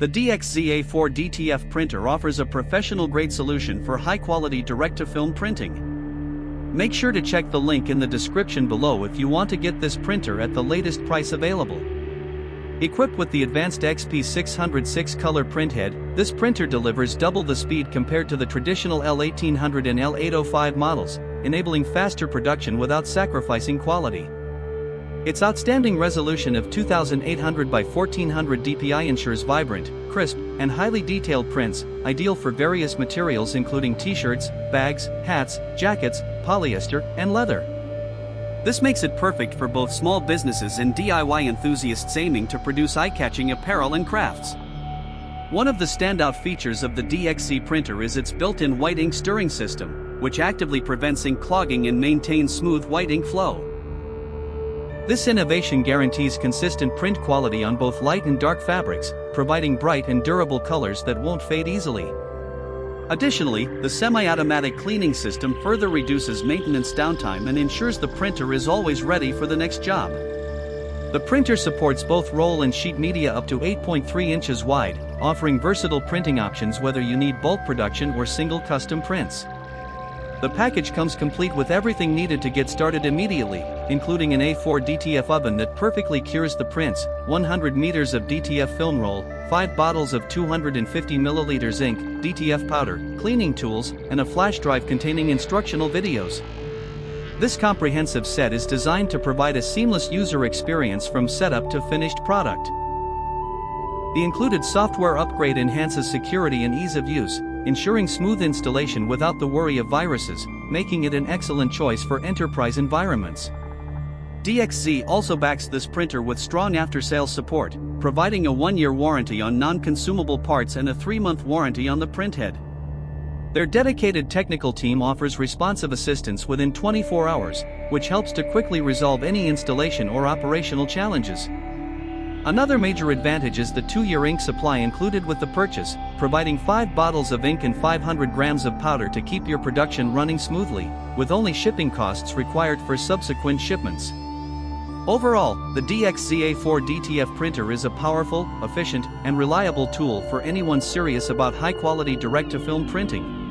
The DXZ A4 DTF printer offers a professional-grade solution for high-quality direct-to-film printing. Make sure to check the link in the description below if you want to get this printer at the latest price available. Equipped with the advanced XP606 color printhead, this printer delivers double the speed compared to the traditional L1800 and L805 models, enabling faster production without sacrificing quality. Its outstanding resolution of 2800 by 1400 dpi ensures vibrant, crisp, and highly detailed prints, ideal for various materials including t-shirts, bags, hats, jackets, polyester, and leather. This makes it perfect for both small businesses and DIY enthusiasts aiming to produce eye-catching apparel and crafts. One of the standout features of the DXZ printer is its built-in white ink stirring system, which actively prevents ink clogging and maintains smooth white ink flow. This innovation guarantees consistent print quality on both light and dark fabrics, providing bright and durable colors that won't fade easily. Additionally, the semi-automatic cleaning system further reduces maintenance downtime and ensures the printer is always ready for the next job. The printer supports both roll and sheet media up to 8.3 inches wide, offering versatile printing options whether you need bulk production or single custom prints. The package comes complete with everything needed to get started immediately, including an A4 DTF oven that perfectly cures the prints, 100 meters of DTF film roll, 5 bottles of 250 milliliters ink, DTF powder, cleaning tools, and a flash drive containing instructional videos. This comprehensive set is designed to provide a seamless user experience from setup to finished product. The included software upgrade enhances security and ease of use, ensuring smooth installation without the worry of viruses, making it an excellent choice for enterprise environments. DXZ also backs this printer with strong after-sales support, providing a 1-year warranty on non-consumable parts and a 3-month warranty on the printhead. Their dedicated technical team offers responsive assistance within 24 hours, which helps to quickly resolve any installation or operational challenges. Another major advantage is the 2-year ink supply included with the purchase, providing 5 bottles of ink and 500 grams of powder to keep your production running smoothly, with only shipping costs required for subsequent shipments. Overall, the DXZ A4 DTF printer is a powerful, efficient, and reliable tool for anyone serious about high-quality direct-to-film printing.